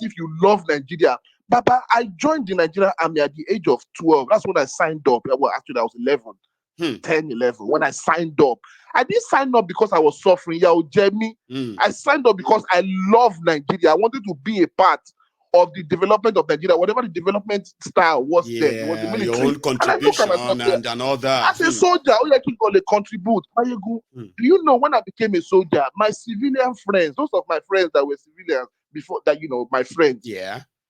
if you love Nigeria. Baba, I joined the Nigerian army at the age of 12. That's when I signed up. Well, actually, I was 11, 10, 11. When I signed up, I didn't sign up because I was suffering. Yeah, Jamie. I signed up because I love Nigeria. I wanted to be a part of the development of Nigeria, whatever the development style was then. It was the military. Your own contribution and all that. As a soldier, all you can contribute. Do you know when I became a soldier, my civilian friends, those of my friends that were civilians before that, my friends,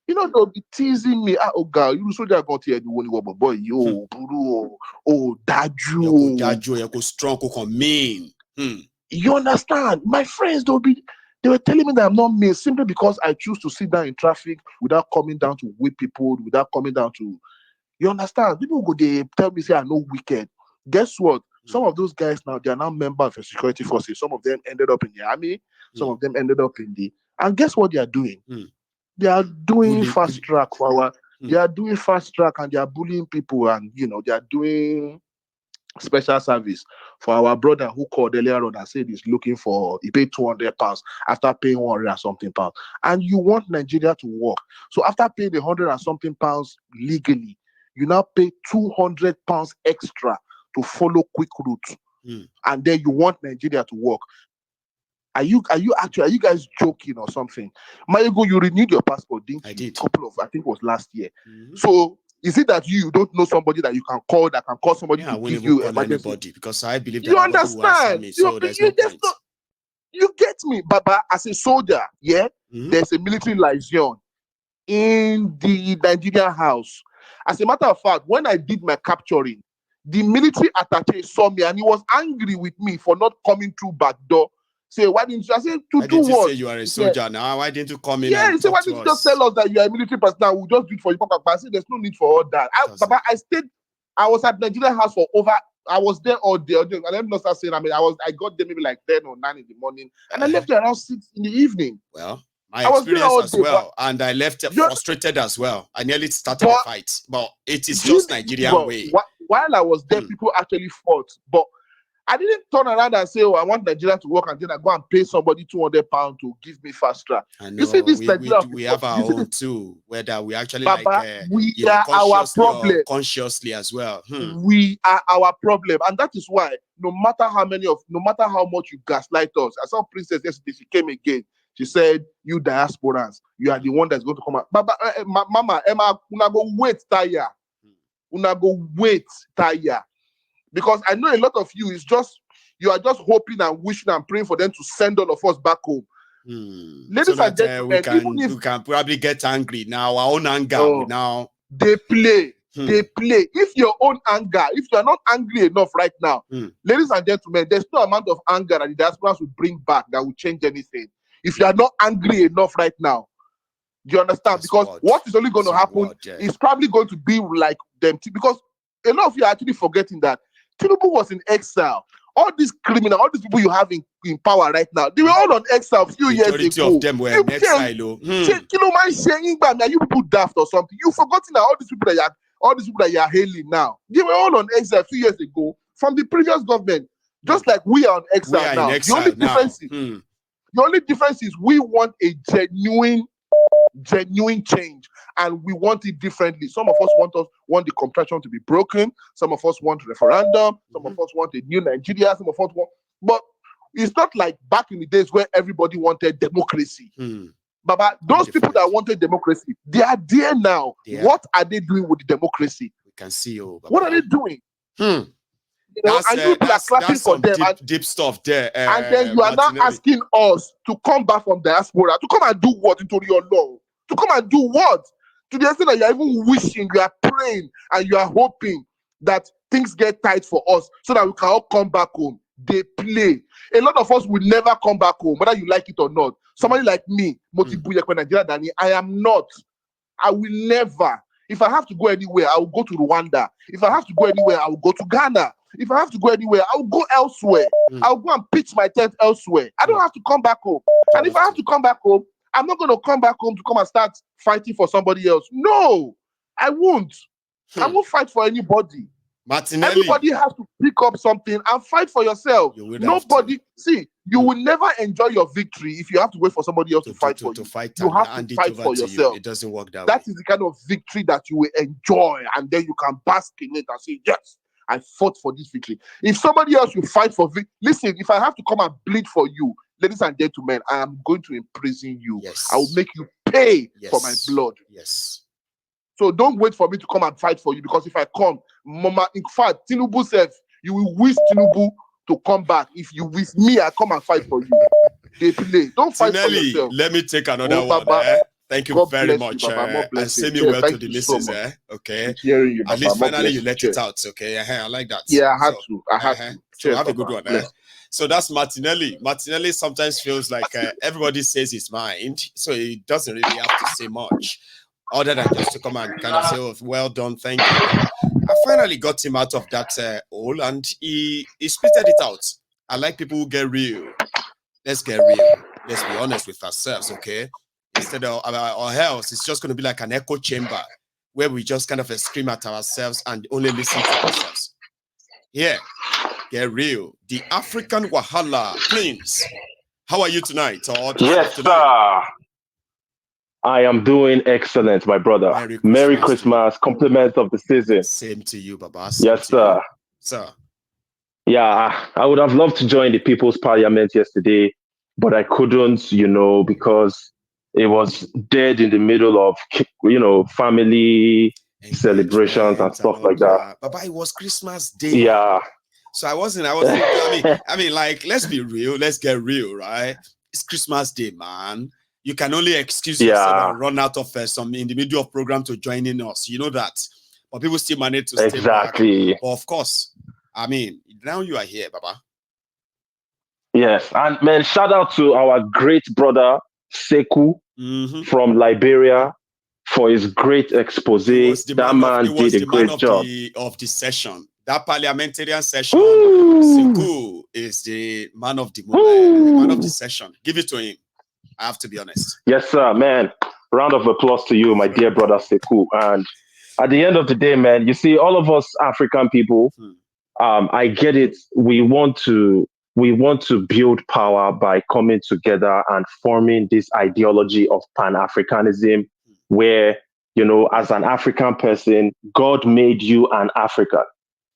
they'll be teasing me. Oh God, you soldier got here, you want boy, yo, Buru, Daju. Daju, you go strong, go mean. You understand? My friends, they were telling me that I'm not mean simply because I choose to sit down in traffic without coming down to whip people, without coming down to, you understand? People go, they tell me, say I'm not wicked. Guess what? Some of those guys now, they are now members of the security forces. Some of them ended up in the army. Some of them ended up in and guess what they are doing? They are doing fast track for our, they are doing fast track and they are bullying people and, they are doing special service for our brother who called earlier on and said he's looking for, he paid £200 after paying 100 and something pounds. And you want Nigeria to work. So after paying 100 and something pounds legally, you now pay £200 extra to follow quick route. And then you want Nigeria to work. Are you guys joking or something? Mayego, you renewed your passport, didn't you? I did. I think it was last year. So is it that you don't know somebody that you can call somebody to give you emergency? Anybody, because I believe that you understand. Me, so there's no point. You get me, Baba, as a soldier, there's a military liaison in the Nigerian house. As a matter of fact, when I did my capturing, the military attaché saw me and he was angry with me for not coming through back door. Say, why didn't you? I said, to do what? Say you are a soldier now. Why didn't you come in? Yeah, he said, why didn't you just tell us that you are a military person? Now we'll just do it for you. I said, there's no need for all that. Baba, I was at Nigerian house for I was there all day. And let me not start saying, I got there maybe like 10 or 9 in the morning. And I left there around 6 in the evening. Well, my experience as well. And I left frustrated as well. I nearly started a fight. But it is just Nigerian way. While I was there, people actually fought. But I didn't turn around and say, I want Nigeria to work, and then I go and pay somebody £200 to give me fast track. You see, this we have our own too, whether we actually Baba, we are our problem consciously as well. We are our problem, and that is why no matter how much you gaslight us, I saw Princess yesterday, she came again. She said, "You diasporans, you are the one that's going to come out." Baba, Mama, Emma, una go wait, tire. Una go wait, tire. Because I know a lot of you you are just hoping and wishing and praying for them to send all of us back home. Ladies and gentlemen, we can probably get angry now. Our own anger now. They play. They play. If your own anger, if you are not angry enough right now, ladies and gentlemen, there's no amount of anger that the diasporas will bring back that will change anything. If you are not angry enough right now, do you understand? Because what is only going to happen is probably going to be like them. Because a lot of you are actually forgetting that Tinubu was in exile. All these criminals, all these people you have in power right now, they were all on exile a few years ago. Majority of them were in exile. You people daft or something. You've forgotten that all these people that you are hailing now, they were all on exile a few years ago from the previous government. Just like we are on exile now. The only difference is we want a genuine change, and we want it differently. Some of us want the contraction to be broken. Some of us want referendum. Some of us want a new Nigeria. Some of us want, but it's not like back in the days where everybody wanted democracy. Baba, those people that wanted democracy, they are there now. What are they doing with the democracy? We can see what are they doing? That's some deep stuff there. And then you are now asking us to come back from diaspora, to come and do what into your law? To come and do what? To the extent that you are even wishing, you are praying, and you are hoping that things get tight for us so that we can all come back home. They play. A lot of us will never come back home, whether you like it or not. Somebody like me, I am not. I will never. If I have to go anywhere, I will go to Rwanda. If I have to go anywhere, I will go to Ghana. If I have to go anywhere, I will go elsewhere. I'll go and pitch my tent elsewhere. I don't have to come back home. And if I have to come back home, I'm not going to come back home to come and start fighting for somebody else. No, I won't. I won't fight for anybody. Martinelli. Everybody has to pick up something and fight for yourself. Nobody, see, You will never enjoy your victory if you have to wait for somebody else to fight for you. You have to fight for yourself. It doesn't work that way. That is the kind of victory that you will enjoy, and then you can bask in it and say, yes, I fought for this victory. If somebody else will fight for victory, listen, if I have to come and bleed for you, ladies and gentlemen, I am going to imprison you. Yes. I will make you pay for my blood. Yes. So don't wait for me to come and fight for you, because if I come, Mama, in fact, Tinubu says you will wish Tinubu to come back. If you wish me, I come and fight for you. They play. Don't fight for yourself. Let me take another one. Thank you very much. And send me well to the missus. Okay. Hearing you, At least finally you let it out. Okay. I like that. Yeah, I had to. So have a good one. So that's Martinelli. Martinelli sometimes feels like everybody says his mind, so he doesn't really have to say much, other than just to come and kind of say, oh, well done, thank you. I finally got him out of that hole, and he spitted it out. I like people who get real. Let's get real. Let's be honest with ourselves, okay? Instead of our else, it's just going to be like an echo chamber where we just kind of scream at ourselves and only listen to ourselves. Yeah, get real. The African Wahala Prince. How are you tonight? Yes, sir. I am doing excellent, my brother. Merry Christmas. Compliments of the season. Same to you, Baba. Yes, sir. Sir. Yeah, I would have loved to join the People's Parliament yesterday, but I couldn't, because it was dead in the middle of, family celebrations and stuff like that. Baba, it was Christmas Day. Yeah. So I wasn't, I mean, like, let's be real. Let's get real, right? It's Christmas Day, man. You can only excuse yourself and run out of some in the middle of program to join in us. You know that. But people still manage to stay back. But of course, I mean, now you are here, Baba. Yes. And man, shout out to our great brother, Sekou, from Liberia, for his great expose. That man did a great job. Of the session. That parliamentarian session, Sekou is the man of the moment, the man of the session. Give it to him. I have to be honest. Yes, sir, man. Round of applause to you, my dear brother Sekou. And at the end of the day, man, you see, all of us African people, I get it. We want to build power by coming together and forming this ideology of Pan-Africanism, where, as an African person, God made you an African.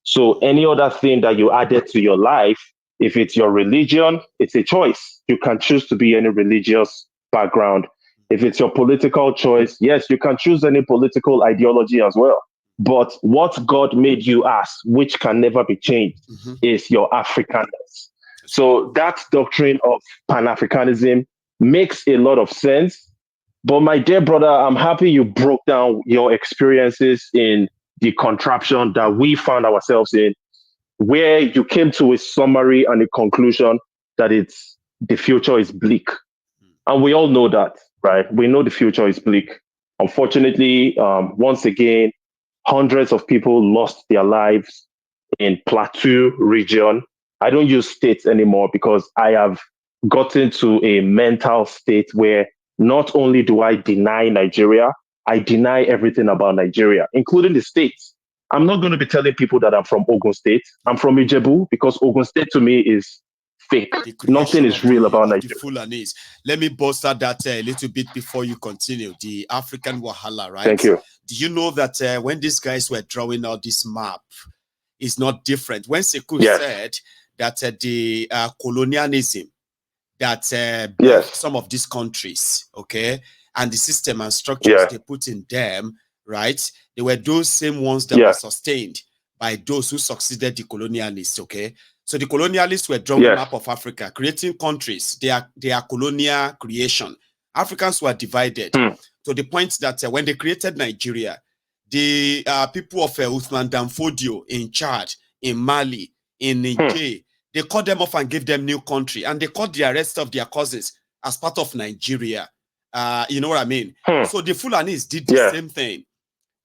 So any other thing that you added to your life, if it's your religion, it's a choice. You can choose to be any religious background. If it's your political choice, yes, you can choose any political ideology as well. But what God made you as, which can never be changed, is your Africanness. So that doctrine of Pan-Africanism makes a lot of sense. But my dear brother, I'm happy you broke down your experiences in the contraption that we found ourselves in, where you came to a summary and a conclusion that the future is bleak. And we all know that, right? We know the future is bleak. Unfortunately, once again, hundreds of people lost their lives in Plateau region. I don't use states anymore because I have gotten to a mental state where not only do I deny Nigeria, I deny everything about Nigeria, including the states. I'm not going to be telling people that I'm from Ogun State. I'm from Ijebu because Ogun State to me is fake. Nothing is real about Nigeria. The Fulanis. Let me bolster that a little bit before you continue. The African Wahala, right? Thank you. Do you know that when these guys were drawing out this map, it's not different. When Sekou said that the colonialism that some of these countries, okay, and the system and structures they put in them, right? They were those same ones that were sustained by those who succeeded the colonialists, okay? So the colonialists were drawing a map of Africa, creating countries. They are colonial creation. Africans were divided to the point that when they created Nigeria, the people of Uthman Danfodio in Chad, in Mali, in Niger, they cut them off and gave them new country, and they cut the rest of their cousins as part of Nigeria. You know what I mean? So the Fulanis did the same thing.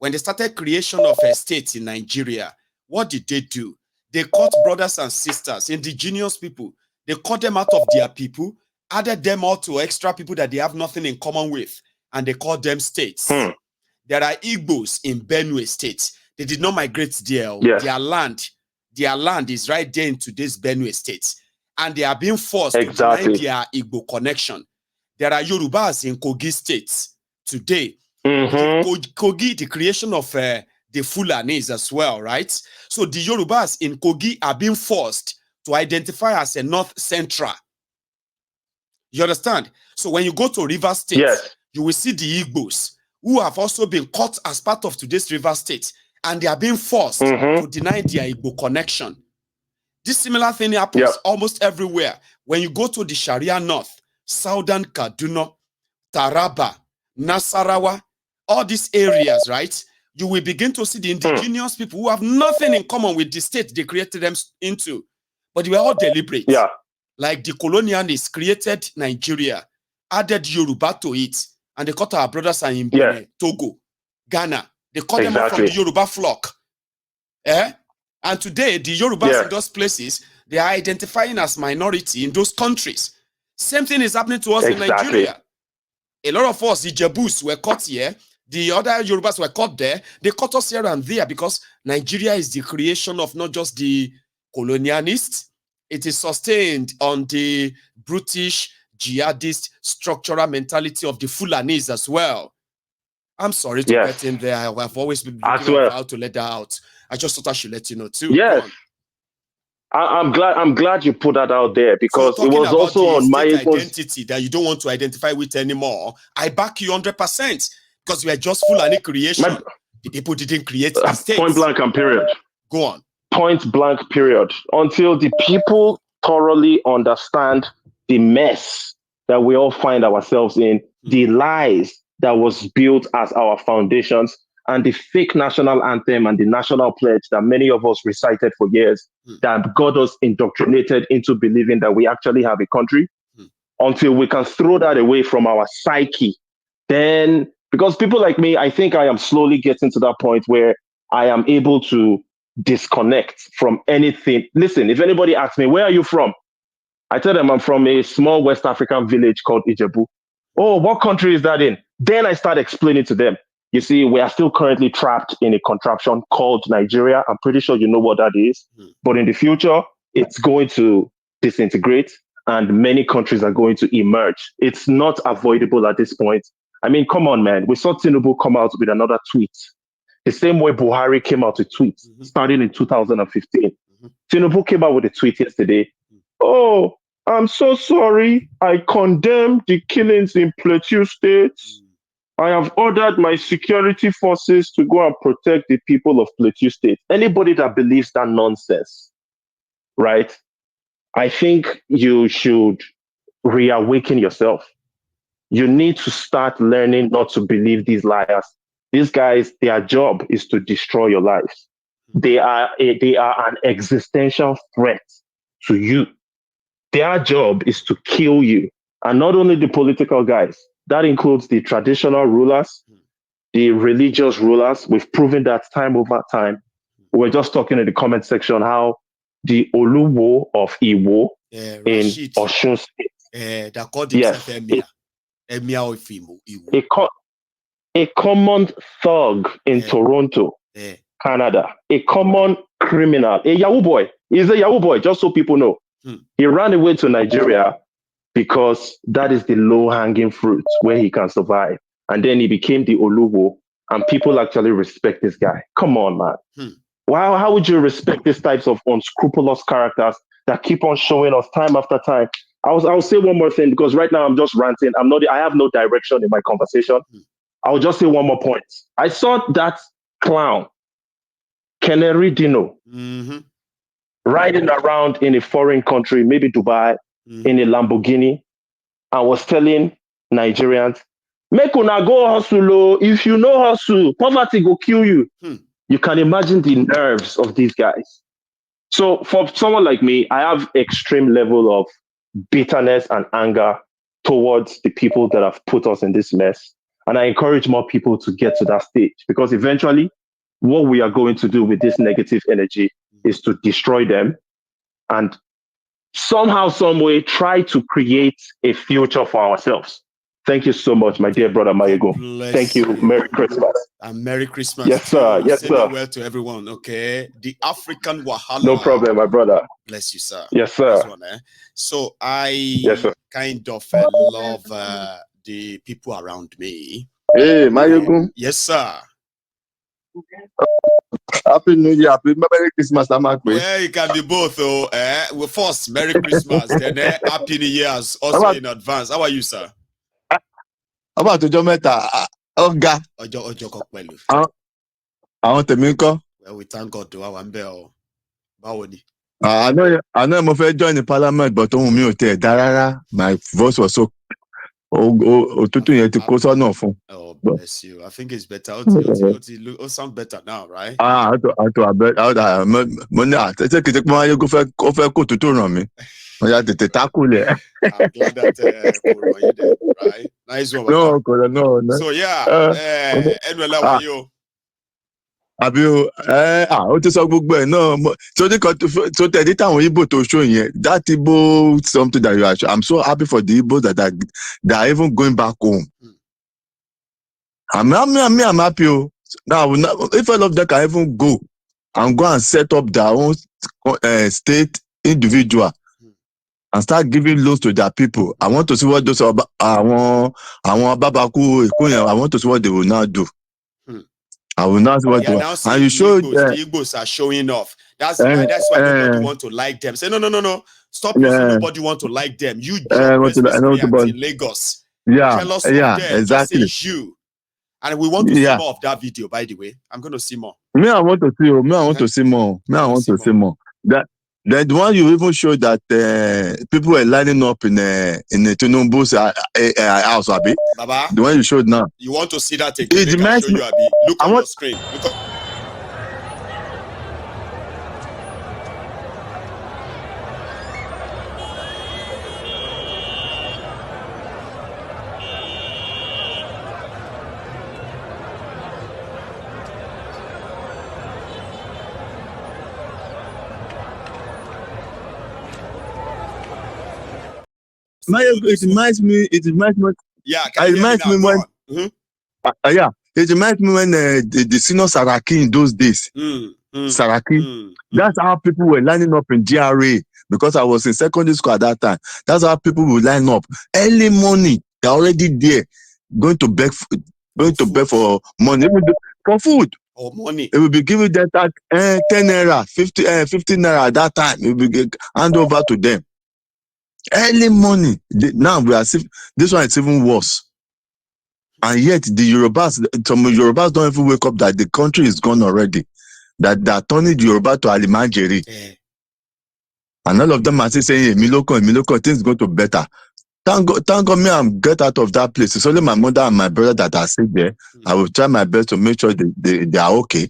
When they started creation of states in Nigeria, what did they do? They cut brothers and sisters, indigenous people. They cut them out of their people, added them all to extra people that they have nothing in common with, and they called them states. There are Igbos in Benue State. They did not migrate there. Their land is right there in today's Benue State. and they are being forced to deny their Igbo connection. There are Yorubas in Kogi State today. Kogi, the creation of the Fulanis as well, right? So the Yorubas in Kogi are being forced to identify as a North Central. You understand? So when you go to River State, you will see the Igbos, who have also been caught as part of today's River State, and they are being forced to deny their Igbo connection. This similar thing happens almost everywhere. When you go to the Sharia North, Southern Kaduna, Taraba, Nasarawa, all these areas, right? You will begin to see the indigenous people who have nothing in common with the state they created them into. But they were all deliberate. Like the colonialists created Nigeria, added Yoruba to it, and they caught our brothers in Benin, Togo, Ghana. They caught them up from the Yoruba flock. And today, the Yorubas in those places, they are identifying as minority in those countries. Same thing is happening to us in Nigeria. A lot of us, the Jebus, were caught here. The other Yorubas were caught there. They caught us here and there because Nigeria is the creation of not just the colonialists. It is sustained on the brutish, jihadist, structural mentality of the Fulanis as well. I'm sorry to get in there. I've always been looking for how to let that out. I just thought I should let you know too. Yes. I'm glad you put that out there, because it was also on my identity that you don't want to identify with anymore. I back you 100% because we are just Fulani creation. The people didn't create the states. Point blank and period. Go on. Point blank period. Until the people thoroughly understand the mess that we all find ourselves in, the lies that was built as our foundations, and the fake national anthem and the national pledge that many of us recited for years, that got us indoctrinated into believing that we actually have a country, until we can throw that away from our psyche, then, because people like me, I think I am slowly getting to that point where I am able to disconnect from anything. Listen, if anybody asks me, where are you from? I tell them I'm from a small West African village called Ijebu. Oh, what country is that in? Then I start explaining to them. You see, we are still currently trapped in a contraption called Nigeria. I'm pretty sure you know what that is. But in the future, it's going to disintegrate and many countries are going to emerge. It's not avoidable at this point. I mean, come on, man. We saw Tinubu come out with another tweet. The same way Buhari came out with tweets starting in 2015. Tinubu came out with a tweet yesterday. Oh, I'm so sorry. I condemn the killings in Plateau State. I have ordered my security forces to go and protect the people of Plateau State. Anybody that believes that nonsense, right? I think you should reawaken yourself. You need to start learning not to believe these liars. These guys, their job is to destroy your lives. They are an existential threat to you. Their job is to kill you. And not only the political guys, that includes the traditional rulers, the religious rulers. We've proven that time over time. We're just talking in the comment section how the Oluwo of Iwo in Osun State. That called himself Emir of Iwo. A common thug in Toronto, Canada. A common criminal. A Yahoo boy. He's a Yahoo boy, just so people know. He ran away to Nigeria because that is the low-hanging fruit where he can survive. And then he became the Oluwo, and people actually respect this guy. Come on, man. Wow, how would you respect these types of unscrupulous characters that keep on showing us time after time? I'll say one more thing, because right now I'm just ranting. I have no direction in my conversation. I'll just say one more point. I saw that clown, Canary Dino, riding around in a foreign country, maybe Dubai, in a Lamborghini, and was telling Nigerians, make una go hustle. If you know hustle, poverty go kill you. You can imagine the nerves of these guys. So for someone like me, I have extreme level of bitterness and anger towards the people that have put us in this mess. And I encourage more people to get to that stage, because eventually what we are going to do with this negative energy is to destroy them and somehow, some way try to create a future for ourselves. Thank you so much, my dear brother Mayego. Thank you. Merry Christmas. And Merry Christmas. Yes, sir. Yes, sir. Well to everyone, okay? The African Wahala. No problem, my brother. Bless you, sir. Yes, sir. This one, So I kind of love the people around me. Hey, Mayego. Yes, sir. Happy New Year, happy Merry Christmas, Well, it can be both, though. Well, first, Merry Christmas, then Happy New Year's also in advance. How are you, sir? How about Ojo Meta? Oga. Ojo Kokpelu. Àwọn tèmi ńkọ́? Well, we thank God to our bell. Bawoni. I know mo fẹ́ join the parliament, but ohun mi ò tẹ̀ dá rárá. My voice was so òtútù yẹn ti kó sọ́nà fún. Oh, bless you. I think it's better. It sound better now, right? Mo ní àtẹ́tẹ́ kìí ṣe pé wọ́n ó fẹ́ kó òtútù ràn mí. Wọ́n yà tètè tákùlẹ̀. I'm glad that you did, right? Nice one. No. So yeah, Edwela, how are you? Àbí ó ti sọ gbogbo ẹ̀ náà so tẹ̀lé táwọn Igbo tó show yẹn, that Igbo something that you are I'm so happy for the Igbos that are even going back home. I'm happy. Now if all of them can even go and set up their own state individual and start giving loans to their people, I want to see what those àwọn Babaku Èkó yẹn, I want to see what they will now do. I will not what they want. And you showed the Igbos are showing off. That's why nobody want to like them. Say no. Stop using nobody want to like them. You in Lagos. Yeah, jealous of them. Exactly. Just say you. And we want to see more of that video, by the way. I'm going to see more. I want to see more. The one you even showed that people were lining up in Tinubu's house, Abi. Baba, the one you showed now. You want to see that again? It reminds me. Abi. Look on your screen. It reminds me. Yeah, it reminds me when. It reminds me when the senior Saraki in those days. Saraki. That's how people were lining up in GRA, because I was in secondary school at that time. That's how people would line up early morning. They're already there, going to beg for money, for food. Or money. It will be given them that 10 naira, 15 naira at that time. It will be hand over to them. Early morning. Now we are this one is even worse. And yet some Yorubas don't even wake up that the country is gone already. That they are turning the Yoruba to Alimanjeri. Yeah. And all of them are still saying, Miloko, things go to better. Thank God me, I'm get out of that place. It's only my mother and my brother that are still there. I will try my best to make sure they are okay.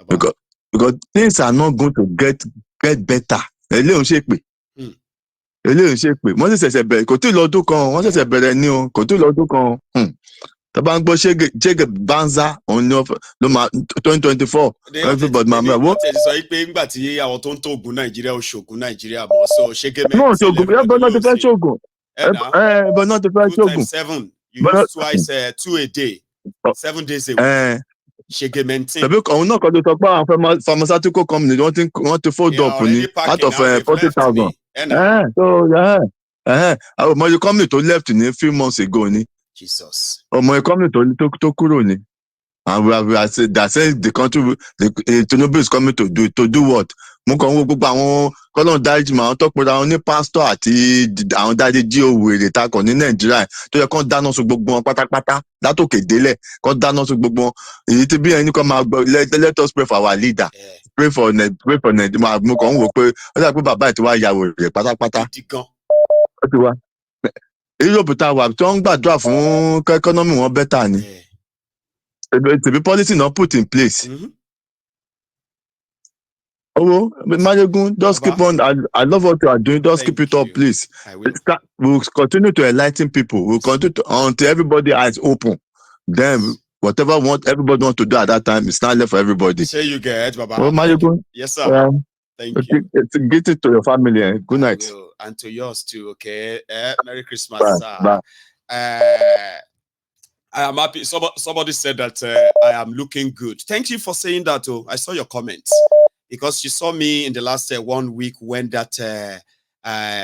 Because things are not going to get better. Wọ́n ṣẹ̀ṣẹ̀ bẹ̀rẹ̀ kò tí ì lọ́dún kan, wọ́n ṣẹ̀ṣẹ̀ bẹ̀rẹ̀ ní o, kò tí ì lọ́dún kan. Tó bá ń gbọ́ ṣége banza òun ni ló máa 2024 everybody máa mẹ́wọ́. Wọ́n ti sọ pé ńgbà tí àwọn tó ń tó ògùn Nàìjíríà ò ṣògùn Nàìjíríà mọ́, so ṣége mẹ́rin. No ṣògùn bọ́n náà ti fẹ́ ṣògùn. Bọ́n náà ti fẹ́ ṣògùn. 2 times 7, you use twice 2 a day, 7 days a week. Ṣége mẹ́rin. Tàbí òun náà kọ́ ló sọ pé àwọn pharmaceutical company wọ́n ti fold up ní out of 40,000. Ọmọ yìí company tó left ní a few months ago ni. Jesus. Ọmọ yìí company tó kúrò ni. And we are saying that the country, Tinubu is coming to do what? Mo kàn wo gbogbo àwọn kọ́lọ́n dáríjì mà àwọn tó pera wọn ní pásítọ̀ àti àwọn dáadé jí owó èrè takọ̀ ní Nàìjíríà tó yẹ kán dáná sun gbogbo wọn pátápátá látòkè délẹ̀ kán dáná sun gbogbo wọn. Èyí tí bí ẹni kan máa gbọ́ let us pray for our leader. Pray for Nigeria. Mo kàn ń wò pé ó dà pé bàbá ẹ̀ ti wá ya wèrè pátápátá. Ó ti wá. Europe tá a wà tí wọ́n ń gbàdúrà fún kẹ́kọ́nọ́mì wọn bẹ́tà ni. The policy not put in place. Oh, Mayegun, just keep on. I love what you are doing. Just keep it up, please. We'll continue to enlighten people. We'll continue until everybody eyes open. Then whatever everybody want to do at that time, it's not left for everybody. Say you get, Baba. Oh, Mayegun. Yes, sir. Thank you. Get it to your family. Good night. And to yours too. Okay. Merry Christmas, bye. sir. Bye. I am happy. Somebody said that I am looking good. Thank you for saying that. Oh, I saw your comments because you saw me in the last 1 week when that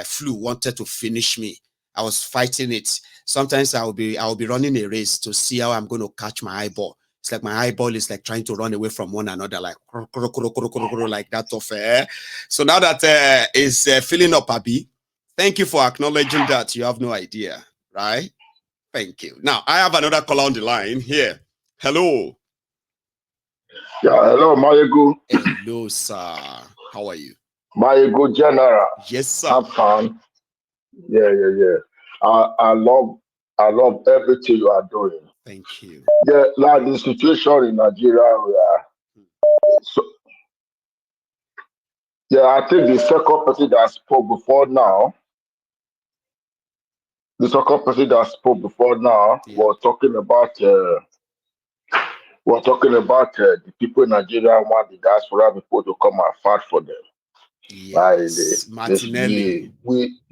flu wanted to finish me. I was fighting it. Sometimes I will be running a race to see how I'm going to catch my eyeball. It's like my eyeball is like trying to run away from one another, like like that of So now that is filling up, Abi. Thank you for acknowledging that. You have no idea, right? Thank you. Now I have another caller on the line here. Hello. Yeah, hello, Mayego. Hello, sir. How are you? Mayego General. Yes, sir. Have fun. Yeah. I love everything you are doing. Thank you. Yeah, like the situation in Nigeria, I think the second person that spoke before now, was talking about the people in Nigeria want the diaspora people to come and fight for them. Yes, Martinelli.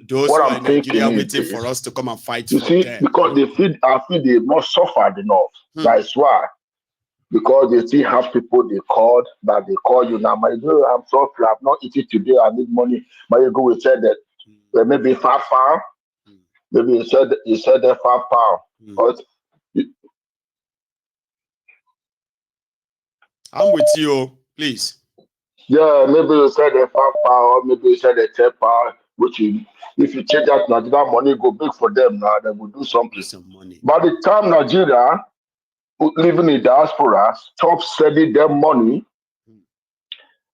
Those who are in Nigeria waiting for us to come and fight for them. Because I feel they've not suffered enough. That's why. Because they still have people they call you now. I'm sorry, I'm not eating today. I need money. Will say that maybe £5. Maybe you said that £5. But I'm with you, please. Yeah, maybe you said a £5, maybe you said a £10, which if you change that Nigeria money, go big for them now, they will do something. Some money. By the time Nigeria, living in diaspora, stop sending them money,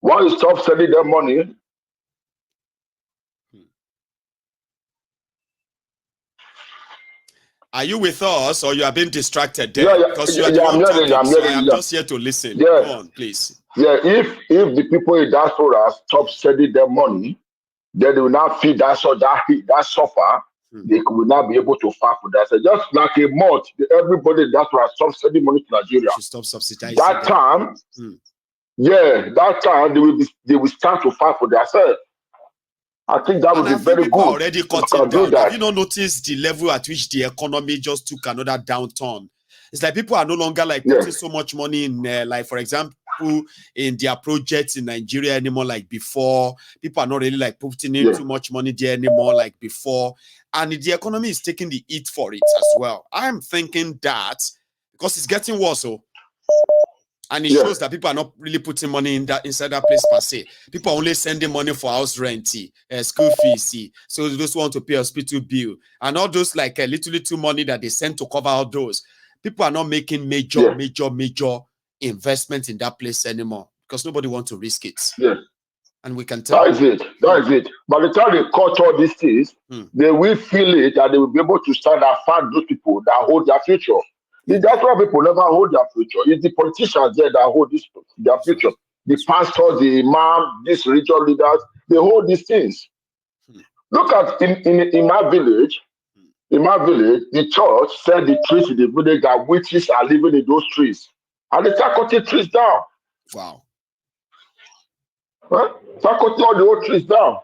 why you stop sending them money? Are you with us or you are being distracted there? Because you are the one talking, so I am just here to listen. Yeah. Go on, please. Yeah, if the people in diaspora stop sending them money, then they will not feel that suffer. They will not be able to fight for that. So just like a month, everybody in diaspora stop sending money to Nigeria. Should stop subsidizing. That time, they will start to fight for themselves. I think that would be very good. Already cutting down. Have you not noticed the level at which the economy just took another downturn? It's like people are no longer like putting so much money in, like for example, in their projects in Nigeria anymore like before. People are not really like putting in too much money there anymore like before. And the economy is taking the hit for it as well. I'm thinking that because it's getting worse. And it shows that people are not really putting money inside that place per se. People are only sending money for house rent, school fees. So those who want to pay hospital bill and all those like little money that they send to cover all those. People are not making major investment in that place anymore because nobody wants to risk it. Yeah. And we can tell. That is it. By the time they cut all these things, they will feel it and they will be able to stand and find those people that hold their future. That's why people never hold their future. It's the politicians there that hold their future. The pastors, the imam, these religious leaders, they hold these things. Look at in my village. In my village, the church said the trees in the village that witches are living in those trees. And they start cutting trees down. Wow. Huh? Start cutting all the old trees down.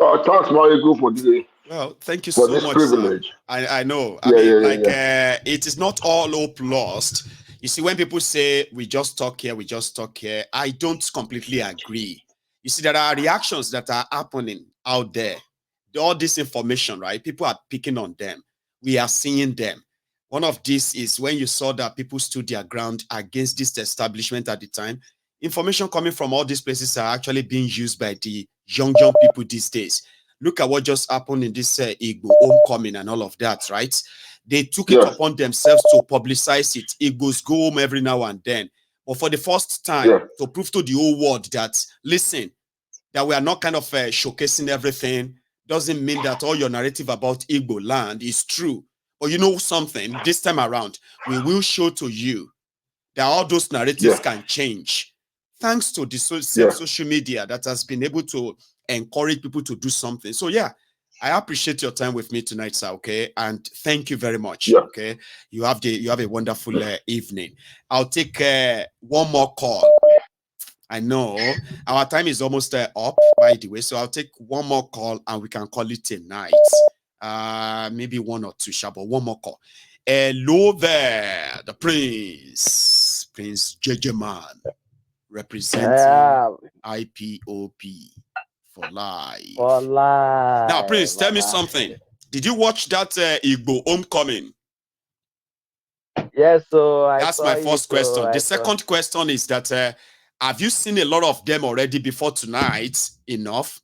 Thanks, Mayego, for the well, thank you so much, privilege. I know. It is not all hope lost. You see, when people say we just talk here, I don't completely agree. You see, there are reactions that are happening out there. All this information, right? People are picking on them. We are seeing them. One of these is when you saw that people stood their ground against this establishment at the time. Information coming from all these places are actually being used by the young people these days. Look at what just happened in this Igbo homecoming and all of that, right? They took it upon themselves to publicize it. Igbos go home every now and then. But for the first time, to prove to the whole world that, listen, that we are not kind of showcasing everything, doesn't mean that all your narrative about Igbo land is true. But you know something, this time around, we will show to you that all those narratives can change. Thanks to the social media that has been able to encourage people to do something. So I appreciate your time with me tonight, sir. Okay, and thank you very much. Okay, you have a wonderful evening. I'll take one more call, I know our time is almost up, by the way. So I'll take one more call and we can call it a night. Maybe one or two, but one more call. Hello there, the Prince Jejeman, representing IPOP for life. For life. Now, Prince, tell me something. Did you watch that Igbo homecoming? Yes, so that's my first question. The second question is that have you seen a lot of them already before tonight? Enough?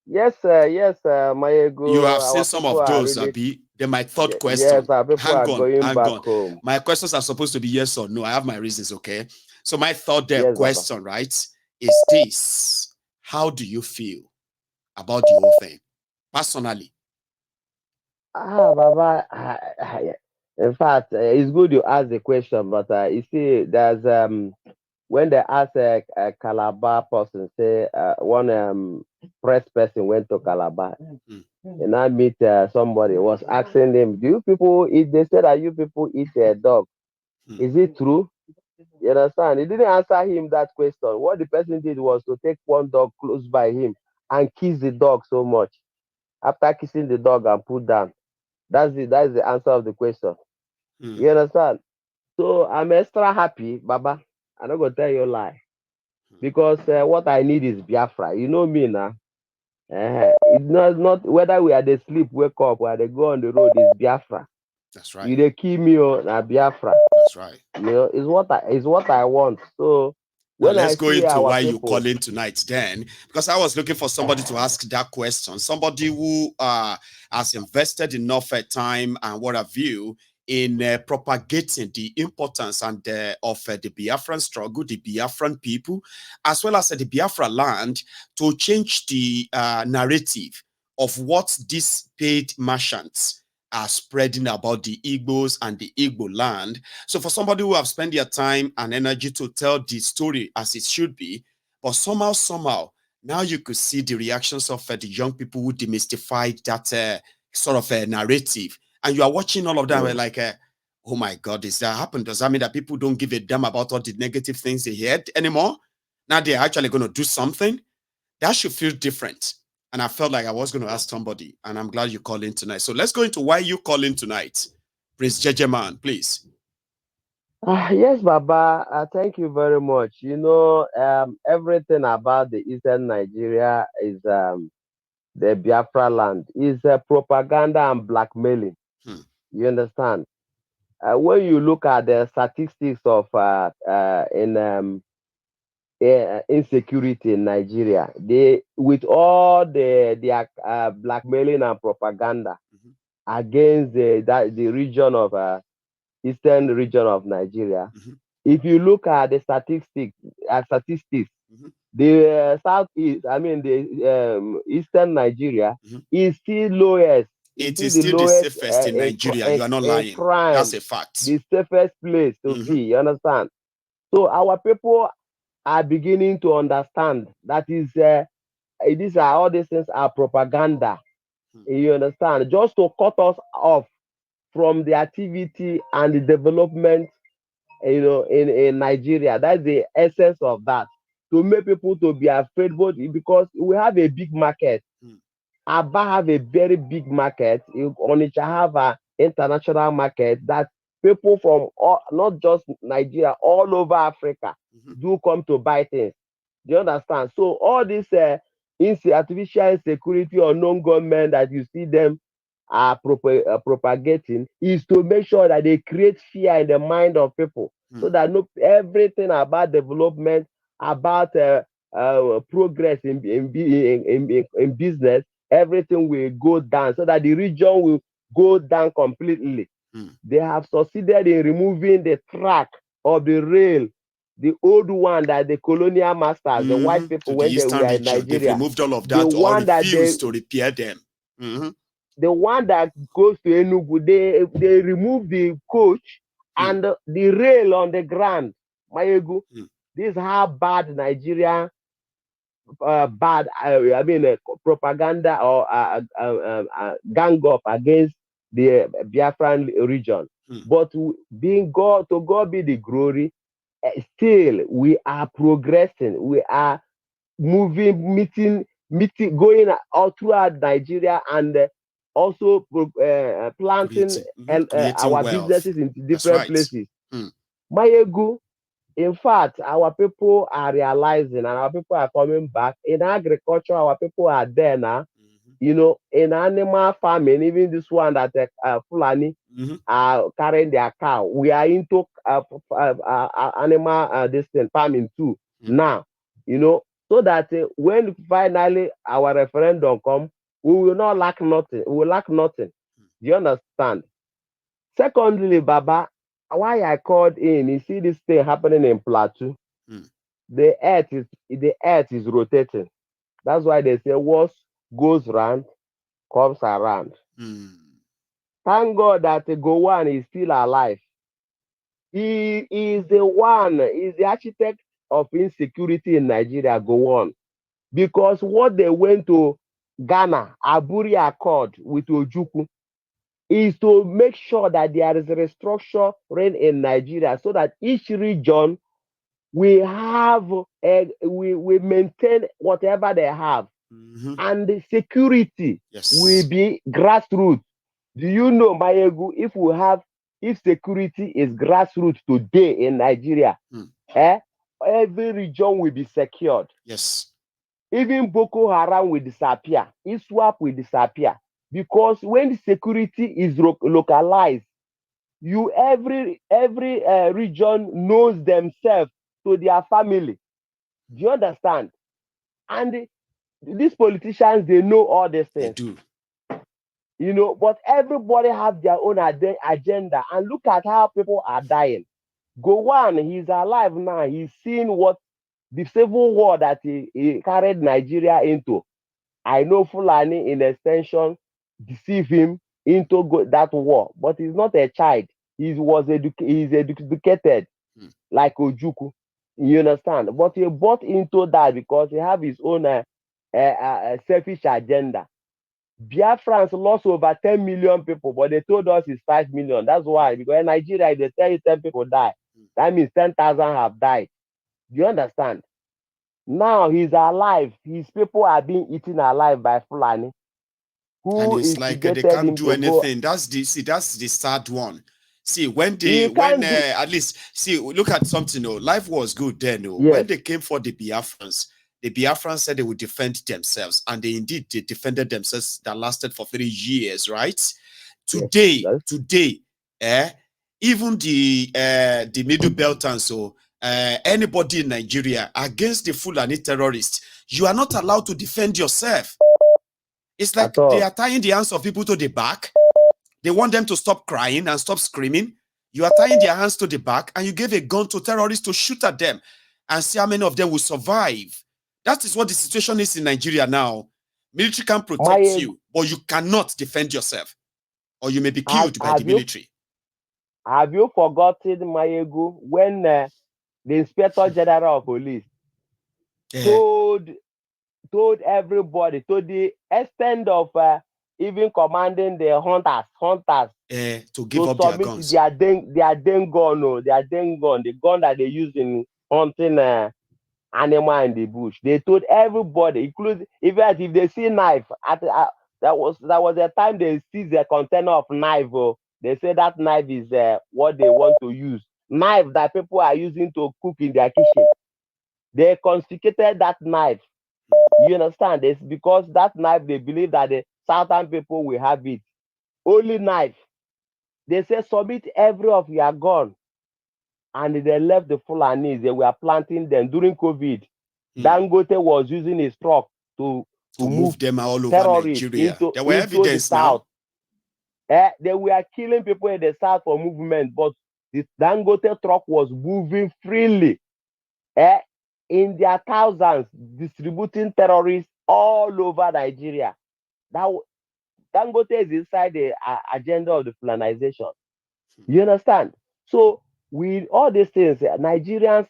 Yes, sir. Yes, sir. You have seen some of those, really... Abi. Then my third question. Yes, our people are going back home. My questions are supposed to be yes or no. I have my reasons, okay? So my third question, Baba, right, is this. How do you feel about the whole thing, personally? Baba, in fact, it's good you ask the question, but you see, there's when they ask a Calabar person, say one press person went to Calabar, and I meet somebody was asking them, "Do you people eat?" They said that you people eat a dog. Is it true? You understand? He didn't answer him that question. What the person did was to take one dog close by him and kiss the dog so much. After kissing the dog and put down. That is the answer of the question. You understand? So I'm extra happy, Baba. I'm not gonna tell you a lie. Because what I need is Biafra. You know me now. It's not whether we are they sleep, wake up, or they go on the road, is Biafra. That's right. You they kill me on Biafra. That's right. You know, is what I want. So now let's go into why you calling tonight then, because I was looking for somebody to ask that question. Somebody who has invested enough time and what have you in propagating the importance and of the Biafran struggle, the Biafran people, as well as the Biafra land, to change the narrative of what these paid merchants are spreading about the Igbos and the Igbo land. So for somebody who have spent their time and energy to tell the story as it should be, but somehow, now you could see the reactions of the young people who demystified that sort of narrative. And you are watching all of them, like, oh my God, is that happened? Does that mean that people don't give a damn about all the negative things they heard anymore? Now they're actually going to do something? That should feel different. And I felt like I was going to ask somebody, and I'm glad you called in tonight. So let's go into why you call in tonight. Prince Jejeman, please. Yes, Baba. Thank you very much. You know, everything about the Eastern Nigeria is the Biafra land. Is propaganda and blackmailing. You understand? When you look at the statistics of insecurity in Nigeria, they with all their blackmailing and propaganda against the region of eastern region of Nigeria. If you look at the statistics, the southeast, I mean the eastern Nigeria is still lowest. It is still the safest in Nigeria. You are not lying. Crime, that's a fact. The safest place to be. You understand? So our people are beginning to understand that is all these things are propaganda. You understand? Just to cut us off from the activity and the development, you know, in Nigeria. That's the essence of that. To make people to be afraid, but because we have a big market. Aba have a very big market. Onitsha have an international market that people from not just Nigeria, all over Africa do come to buy things. Do you understand? So all this artificial insecurity or non-government that you see them are propagating is to make sure that they create fear in the mind of people, so that everything about development, about progress in business, everything will go down, so that the region will go down completely. They have succeeded in removing the track of the rail, the old one that the colonial masters, the white people, when they were in Nigeria, they've removed all of that, the one that refused to repair them. The one that goes to Enugu, they remove the coach and the rail on the ground. Mayegu, this is how bad Nigeria, propaganda or gang up against the Biafran region. But to God be the glory. still we are progressing. We are moving, meeting, going all throughout Nigeria, and also planting our wealth. businesses in different places. Mayegu, in fact, our people are realizing and our people are coming back. In agriculture, our people are there now. You know, in animal farming, even this one that Fulani are carrying their cow, we are into animal this thing, farming too now. You know, so that when finally our referendum come, we will not lack nothing. We will lack nothing. Do you understand? Secondly, Baba, why I called in, you see this thing happening in Plateau. The earth is rotating. That's why they say what goes round comes around. Thank God that Gowon is still alive. He is the architect of insecurity in Nigeria, Gowon. Because what they went to Ghana, Aburi Accord with Ojukwu, is to make sure that there is a restructuring in Nigeria so that each region will have, we maintain whatever they have. And the security will be grassroots. Do you know, Mayegu, if security is grassroots today in Nigeria, every region will be secured. Yes. Even Boko Haram will disappear. ISWAP will disappear. Because when security is localized, every region knows themselves to their family. Do you understand? And these politicians, they know all these things. They do. You know, but everybody have their own agenda. And look at how people are dying. Gowon, he's alive now. He's seen what the civil war that he carried Nigeria into. I know Fulani, in extension, deceive him into that war. But he's not a child. He's educated, like Ojukwu. You understand? But he bought into that because he have his own selfish agenda. Biafrans lost over 10 million people, but they told us it's 5 million. That's why. Because in Nigeria, if they tell you 10 people die, that means 10,000 have died. Do you understand? Now he's alive. His people are being eaten alive by Fulani. And it's like they can't do anything. That's the sad one. See, at least look at something. Life was good then. Yes. When they came for the Biafrans said they would defend themselves, and they defended themselves. That lasted for 3 years, right? Today, even the Middle Belt and so anybody in Nigeria against the Fulani terrorists, you are not allowed to defend yourself. It's like they are tying the hands of people to the back. They want them to stop crying and stop screaming. You are tying their hands to the back, and you gave a gun to terrorists to shoot at them and see how many of them will survive. That is what the situation is in Nigeria now. Military can protect you, but you cannot defend yourself, or you may be killed by the military. Have you forgotten, Mayegu, when the Inspector General of Police told everybody, to the extent of even commanding the hunters to give up their guns. their den gun, the gun that they use in hunting animal in the bush. They told everybody, including even if they see knife. That was a time they seized a container of knife. They say that knife is what they want to use. Knife that people are using to cook in their kitchen. They confiscated that knife. You understand? It's because that knife, they believe that the southern people will have it. Only knife. They say submit every of your gun. And they left the Fulanis. They were planting them during COVID. Dangote was using his truck to move them all over Nigeria. There were evidence now. They were killing people in the south for movement, but the Dangote truck was moving freely. In their thousands, distributing terrorists all over Nigeria. Dangote is inside the agenda of the Fulanization. You understand? So, with all these things, Nigerians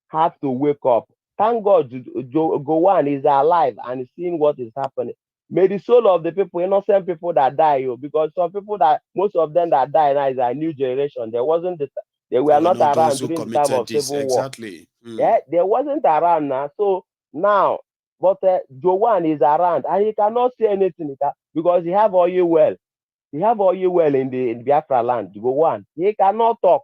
have to wake up. Thank God Gowon is alive and seeing what is happening. May the soul of the people, innocent people that die, because some people most of them that die now is a new generation. There wasn't They were not not around those who during the time of this. Civil War. Exactly. Yeah, they wasn't around now. So now, but Joanne is around, and he cannot say anything because he have oil well. He have oil well in the Biafra land. Joanne, he cannot talk.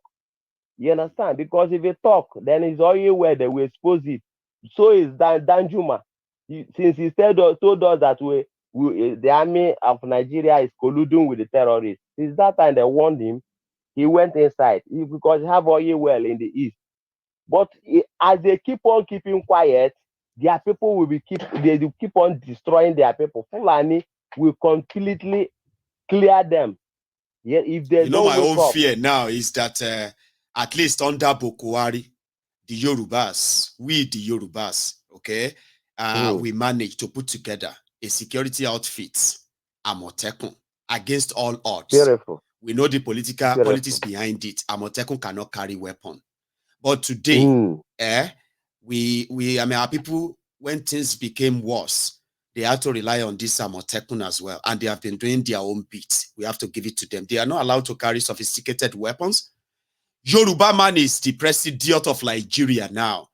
You understand? Because if he talk, then his oil well, they will expose it. So is Danjuma. Since he told us that the army of Nigeria is colluding with the terrorists. Since that time they warned him, he went inside because he have oil well in the east. But as they keep on keeping quiet, their people will keep on destroying their people. Fulani will completely clear them. Yeah, if they don't my own up. fear now is that at least under Bokuwari, the Yorubas, the Yorubas, okay, we managed to put together a security outfit, Amotekun, against all odds. Beautiful. We know the politics behind it. Amotekun cannot carry weapon. But today, I mean, our people, when things became worse, they had to rely on this Amotekun as well. And they have been doing their own bit. We have to give it to them. They are not allowed to carry sophisticated weapons. Yoruba man is the president of Nigeria now.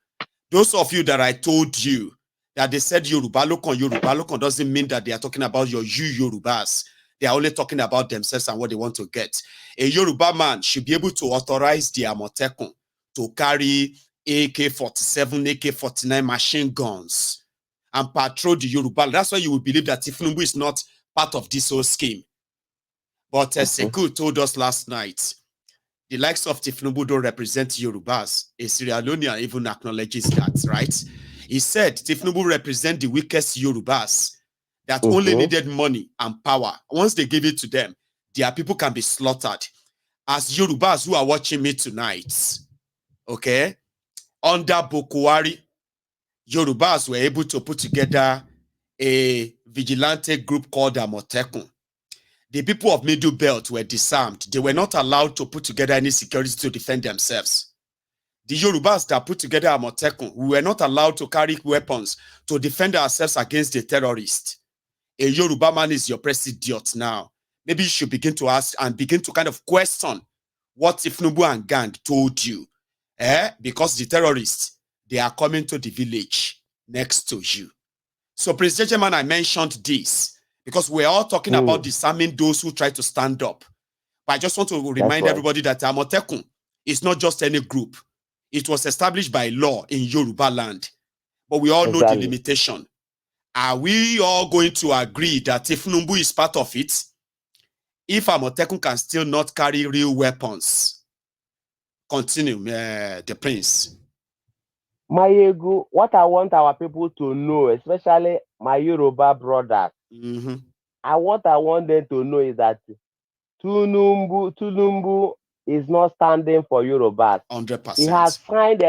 Those of you that I told you that they said Yoruba Lokon doesn't mean that they are talking about you Yorubas. They are only talking about themselves and what they want to get. A Yoruba man should be able to authorize the Amotekun to carry AK-47, AK-49 machine guns and patrol the Yoruba. That's why you will believe that Tifnumbu is not part of this whole scheme. But Sekou told us last night, the likes of Tifnumbu don't represent Yorubas. A Sierra Leonean even acknowledges that, right? He said Tifnumbu represent the weakest Yorubas that only needed money and power. Once they give it to them, their people can be slaughtered. As Yorubas who are watching me tonight, okay, under Bokuwari, Yorubas were able to put together a vigilante group called Amotekun. The people of Middle Belt were disarmed. They were not allowed to put together any security to defend themselves. The Yorubas that put together Amotekun, we were not allowed to carry weapons to defend ourselves against the terrorists. A Yoruba man is your president now. Maybe you should begin to ask and begin to kind of question what Tifnumbu and gang told you. Because the terrorists, they are coming to the village next to you. So, President Man, I mentioned this because we're all talking about disarming those who try to stand up. But I just want to remind everybody that Amotekun is not just any group. It was established by law in Yoruba land. But we all know the limitation. Are we all going to agree that if Tifnumbu is part of it, if Amotekun can still not carry real weapons? Continue, the prince. Mayegu, what I want our people to know, especially my Yoruba brothers, I want them to know is that Tinubu is not standing for Yorubas. 100%. He has signed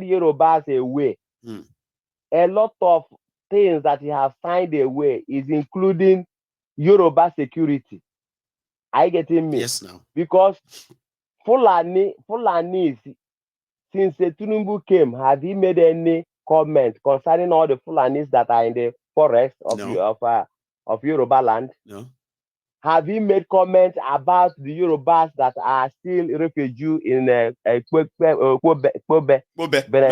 Yorubas away. A lot of things that he has signed away is including Yoruba security. Are you getting me? Yes, now. Because Fulani, since Tinubu came, have he made any comment concerning all the Fulanis that are in the forest of Yoruba land? No. Have he made comments about the Yorubas that are still refugees in Benin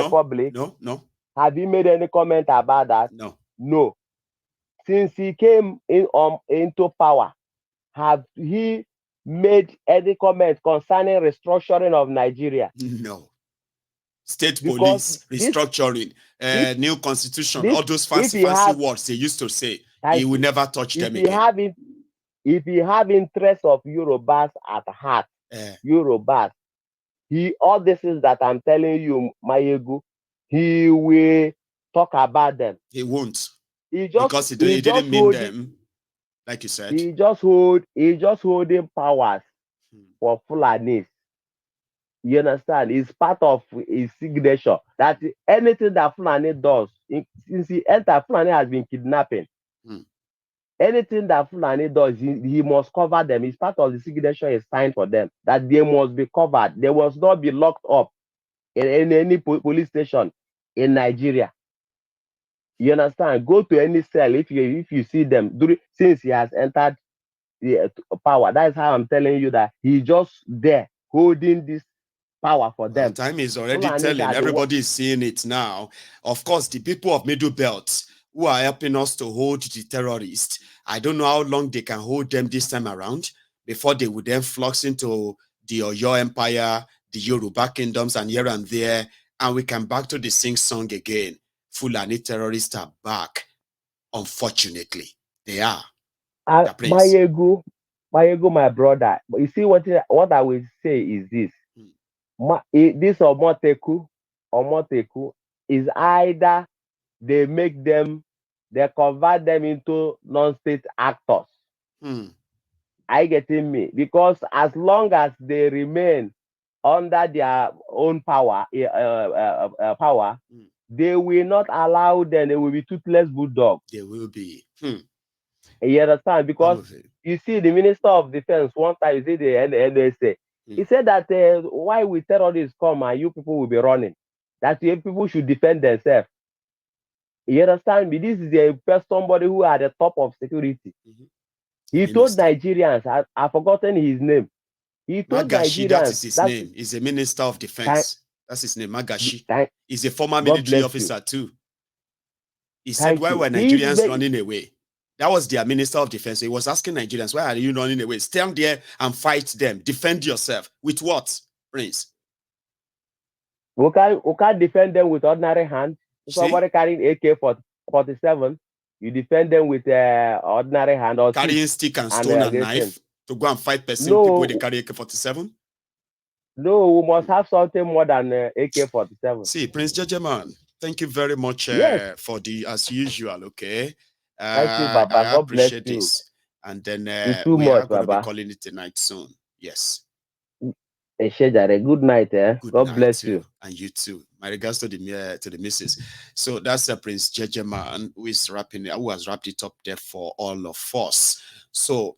Republic? No. Have he made any comment about that? No. Since he came into power, have he made any comment concerning restructuring of Nigeria? No. State police, restructuring, new constitution, all those fancy words they used to say, he will never touch them again. If he have interest of Yorubas at heart, Yorubas, all this is that I'm telling you, Mayegu, he will talk about them. He won't. Because he didn't mean them, like you said. He just holding powers for Fulanis. You understand? It's part of his signature that anything that Fulani does, since he entered, Fulani has been kidnapping. Anything that Fulani does, he must cover them. It's part of the signature he signed for them that they must be covered. They must not be locked up in any police station in Nigeria. You understand? Go to any cell if you see them since he has entered the power. That is how I'm telling you that he's just there holding this power for them. Time is already Fulani telling. Everybody is seeing it now. Of course, the people of Middle Belt who are helping us to hold the terrorists, I don't know how long they can hold them this time around before they would then flux into the Oyo Empire, the Yoruba kingdoms, and here and there, and we can back to the sing song again. Fulani terrorists are back. Unfortunately, they are. My brother. But you see what I will say is this: this Omoteku is either they convert them into non-state actors. I getting me? Because as long as they remain under their own power, they will not allow them. They will be toothless bulldog. They will be. You understand? Because you see, the Minister of Defense one time, you see the NSA, he said that why will terrorists come and you people will be running? That you people should defend themselves. You understand me? This is somebody who are at the top of security. He told Nigerians, I've forgotten his name. He told Magashi, Nigerians, that is his name. He's a Minister of Defense. That's his name, Magashi. He's a former military officer too. He said, why were Nigerians running away? That was their Minister of Defense. He was asking Nigerians, why are you running away? Stand there and fight them. Defend yourself. With what, Prince? We can't defend them with ordinary hands. Somebody carrying AK-47, you defend them with ordinary hand or carrying stick and stone and knife to go and fight person. People with carry AK-47. No, we must have something more than AK-47. See, Prince Jejeman, thank you very much for the as usual. Okay, thank you, Baba. I appreciate this. And then we are going to be calling it a night soon. Yes. Good night, God bless you. And you too. My regards to the missus. So that's Prince Jejeman who has wrapped it up there for all of us. So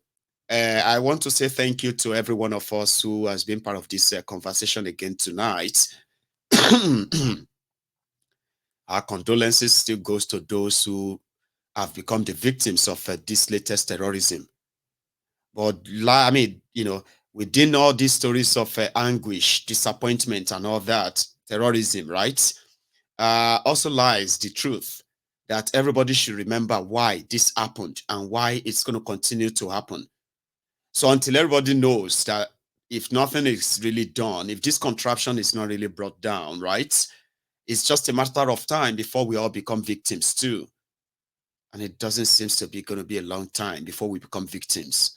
I want to say thank you to every one of us who has been part of this conversation again tonight. Our condolences still goes to those who have become the victims of this latest terrorism. But I mean, within all these stories of anguish, disappointment, and all that, terrorism, right? Also lies the truth that everybody should remember why this happened and why it's going to continue to happen. So until everybody knows that if nothing is really done, if this contraption is not really brought down, right? It's just a matter of time before we all become victims too. And it doesn't seem to be going to be a long time before we become victims.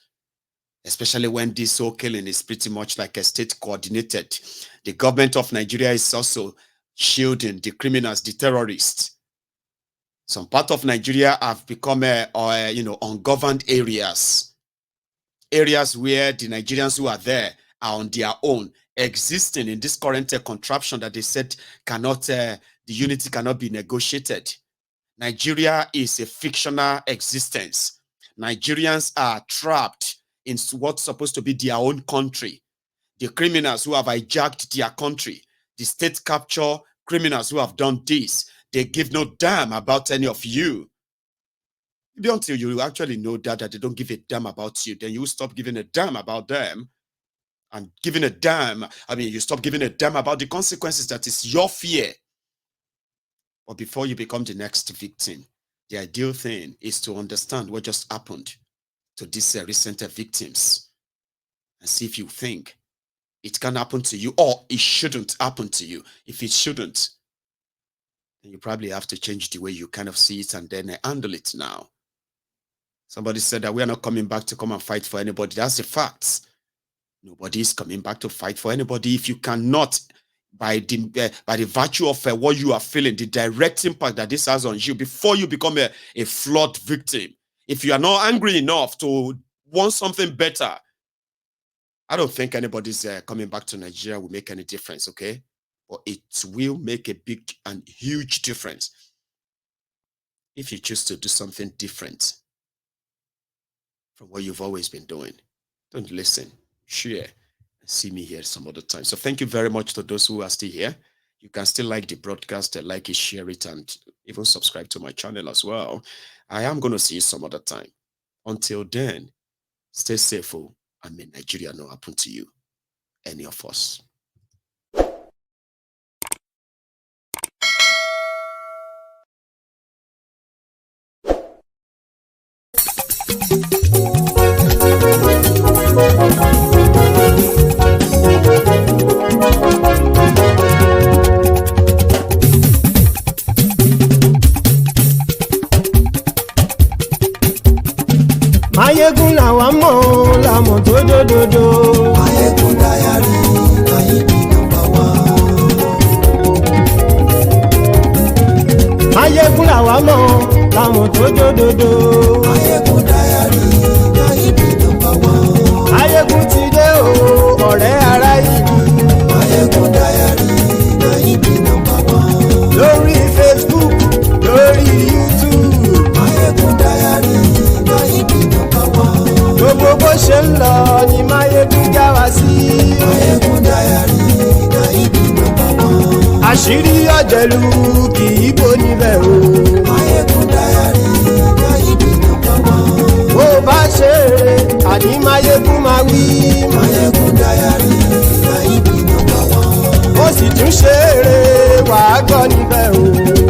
Especially when this whole killing is pretty much like a state coordinated. The government of Nigeria is also shielding the criminals, the terrorists. Some part of Nigeria have become ungoverned areas. Areas where the Nigerians who are there are on their own, existing in this current contraption that they said cannot, the unity cannot be negotiated. Nigeria is a fictional existence. Nigerians are trapped in what's supposed to be their own country. The criminals who have hijacked their country, the state capture criminals who have done this, they give no damn about any of you. Until you actually know that they don't give a damn about you, then you stop giving a damn about them. And giving a damn, you stop giving a damn about the consequences. That is your fear. But before you become the next victim, the ideal thing is to understand what just happened to these recent victims and see if you think it can happen to you or it shouldn't happen to you. If it shouldn't, then you probably have to change the way you kind of see it and then handle it now. Somebody said that we are not coming back to come and fight for anybody. That's the fact. Nobody is coming back to fight for anybody. If you cannot, by the virtue of what you are feeling, the direct impact that this has on you before you become a flawed victim, if you are not angry enough to want something better, I don't think anybody's coming back to Nigeria will make any difference, okay? But it will make a big and huge difference if you choose to do something different from what you've always been doing. Don't listen, share, and see me here some other time. So thank you very much to those who are still here. You can still like the broadcast, like it, share it, and even subscribe to my channel as well. I am going to see you some other time. Until then, stay safe, and may Nigeria not happen to you, any of us. lámọ̀ tó dòdòdó. Mayegun diary na him be number one. Mayegun làwa mọ̀ lámọ̀ tó dòdòdó. Mayegun diary na him be number one. Mayegun ti dé o ọ̀rẹ́ ará ìlú. Mayegun diary na him be number one. Lórí Facebook lórí YouTube. Mayegun diary na him be number one. Gbogbo bó ṣe ń lọ ni Mayegun já wa sí. Mayegun diary na him be number one. Àṣírí ọ̀jẹ̀lú kì í bò níbẹ̀ o. Mayegun diary na him be number one. Bó bá ṣe eré àní Mayegun máa wí. Mayegun diary na him be number one. Ó sì tún ṣe eré wàá gbọ́ níbẹ̀ o.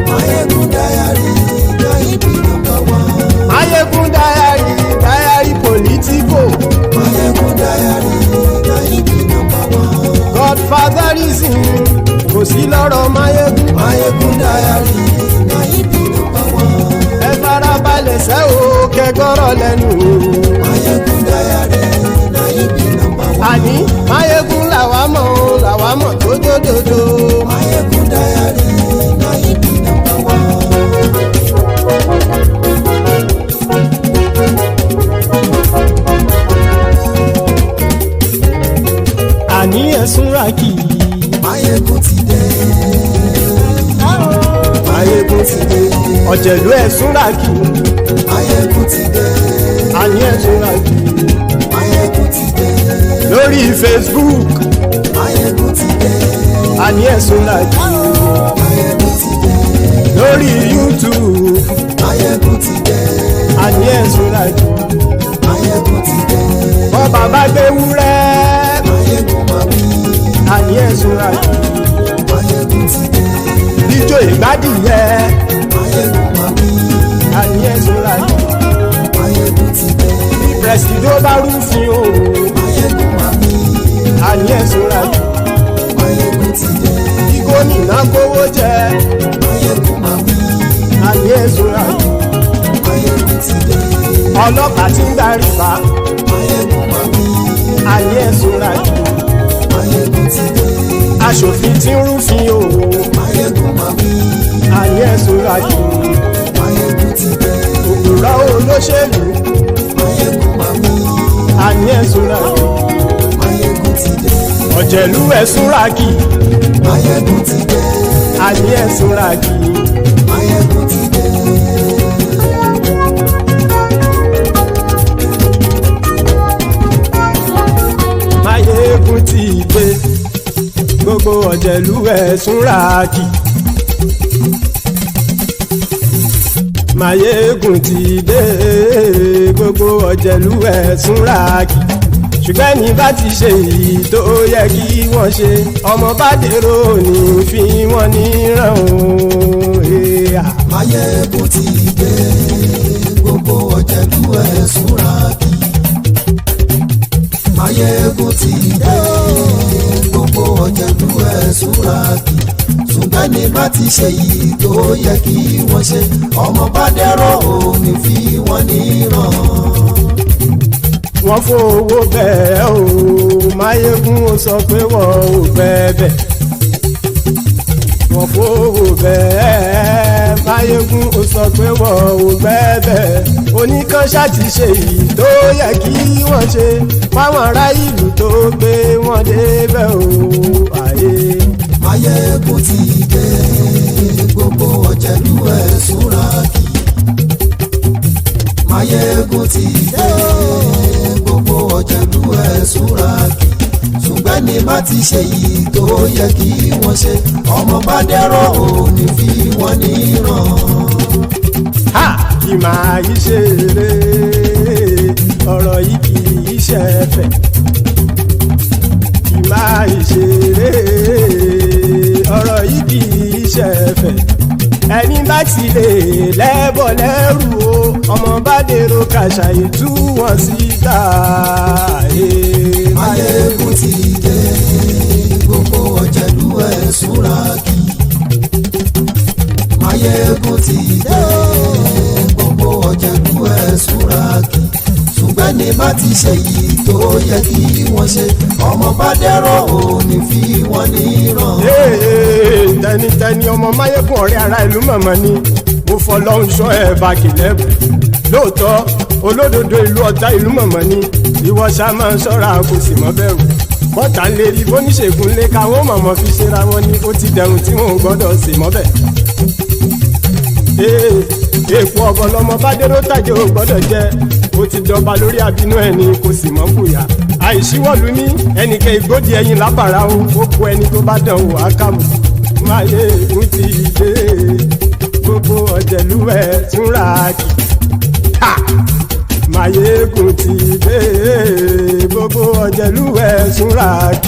Mayegun diary na him be number one. Mayegun diary politico. Mayegun diary na him be number one. Godfatherism kò sí lọ́rọ̀ Mayegun. Mayegun diary na him be number one. Ẹ farabalẹ̀ sẹ́ o kẹgọ́rọ̀ lẹ́nu o. Mayegun diary na him be number one. Àní Mayegun làwa mọ̀ tó dòdòdó. Mayegun diary na him be number one. Àní ẹ̀sùn ràkì. Mayegun ti dé. Mayegun ti dé. Ọ̀jẹ̀lú ẹ̀sùn ràkì. Mayegun ti dé. Àní ẹ̀sùn ràkì. Mayegun ti dé. Lórí Facebook. Mayegun ti dé. Àní ẹ̀sùn ràkì. Mayegun ti dé. Lórí YouTube. Mayegun ti dé. Àní ẹ̀sùn ràkì. Mayegun ti dé. Bọ́ bàbá gbé wúrẹ́. Mayegun máa wí. Àní ẹ̀sùn ràkì. Mayegun ti dé. Ijó ìgbádìyẹ. Mayegun máa wí. Àní ẹ̀sùn ràkì. Mayegun ti dé. Presido bá rúfin o. Mayegun máa wí. Àní ẹ̀sùn ràkì. Mayegun ti dé. Kí gómìnà kówó jẹ. Mayegun máa wí. Àní ẹ̀sùn ràkì. Mayegun ti dé. Ọlọ́pàá tí ń darí bá. Mayegun máa wí. Àní ẹ̀sùn ràkì. Mayegun ti dé. Aṣòfin tí ń rúfin o. Mayegun máa wí. Àní ẹ̀sùn ràkì. Mayegun ti dé. Òpùrọ́ olóṣèlú. Mayegun máa wí. Àní ẹ̀sùn ràkì. Mayegun ti dé. Ọ̀jẹ̀lú ẹ̀sùn ràkì. Mayegun ti dé. Àní ẹ̀sùn ràkì. Mayegun ti dé. Mayegun ti dé. Gbogbo ọ̀jẹ̀lú ẹ̀sùn ràkì. Mayegun ti dé. Gbogbo ọ̀jẹ̀lú ẹ̀sùn ràkì. Ṣùgbọ́n ní bá ti ṣe èyí tó yẹ kí wọ́n ṣe, ọmọ bá dèrò ní fi wọ́n níran o. Mayegun ti dé. Gbogbo ọ̀jẹ̀lú ẹ̀sùn ràkì. Mayegun ti dé. Gbogbo ọ̀jẹ̀lú ẹ̀sùn ràkì. Ṣùgbọ́n ní bá ti ṣe èyí tó yẹ kí wọ́n ṣe, ọmọ bá dèrò ní fi wọ́n níran. Wọ́n fowó bẹ́ẹ̀ o, Mayegun ó sọ pé wọ́n ò bẹ́ẹ̀. Wọ́n fowó bẹ́ẹ̀, Mayegun ó sọ pé wọ́n ò bẹ́ẹ̀. Oníkan ṣáàtì ṣe èyí tó yẹ kí wọ́n ṣe, fáwọn ará ìlú tó gbé wọn débẹ̀ o. Mayegun ti dé. Gbogbo ọ̀jẹ̀lú ẹ̀sùn ràkì. Mayegun ti dé. Gbogbo ọ̀jẹ̀lú ẹ̀sùn ràkì. Ṣùgbọ́n ní bá ti ṣe yìí tó yẹ kí wọ́n ṣe, ọmọ bá dẹ́rọ̀ òní fi wọ́n níran. Kì máa yí ṣeré, ọ̀rọ̀ yìí kì í ṣẹ̀fẹ̀. Kì máa yí ṣeré, ọ̀rọ̀ yìí kì í ṣẹ̀fẹ̀. Ẹni bá ti lè lẹ́bọ̀ lẹ́rù o, ọmọ bá dèrò kàṣàyè tú wọn síta. Mayegun ti dé. Gbogbo ọ̀jẹ̀lú ẹ̀sùn ràkì. Mayegun ti dé. Gbogbo ọ̀jẹ̀lú ẹ̀sùn ràkì. Ṣùgbọ́n ní bá ti ṣe yìí tó yẹ kí wọ́n ṣe ọmọ bá dẹ́rọ̀ ò ní fi wọ́n níran. tẹnitẹni ọmọ máyégún ọ̀rẹ́ ara ìlú mọ̀mọ́ ni mo fọlọ́run sọ ẹ̀ Barkin lẹ́bù lóòótọ́ olódodo ìlú ọ̀tá ìlú mọ̀mọ́ ni ìwọ ṣá máa ń ṣọ́ra kò sì mọ́ bẹ̀rù bọ́tà ń lè rí bóníṣègùn lé káwọn mọ̀mọ́ fi ṣera wọn ni ó ti dẹrùn tí wọn ò gbọ́dọ̀ sì mọ́ bẹ̀. èèpo ọ̀bọ̀lọmọ bá dérò tàjẹ́ ò gbọ́dọ̀ jẹ́ ó ti dọba lórí àbínú ẹni kò sì mọ́ bùyà àìsíwọ́lú ní ẹnìkẹ́ ìgbódì ẹyin lábàrá o ó kó ẹni tó bá dán o àkàmù Máyégún ti dé gbogbo ọ̀jẹ̀lúwẹ̀ túnra kì Máyégún ti dé gbogbo ọ̀jẹ̀lúwẹ̀ túnra kì.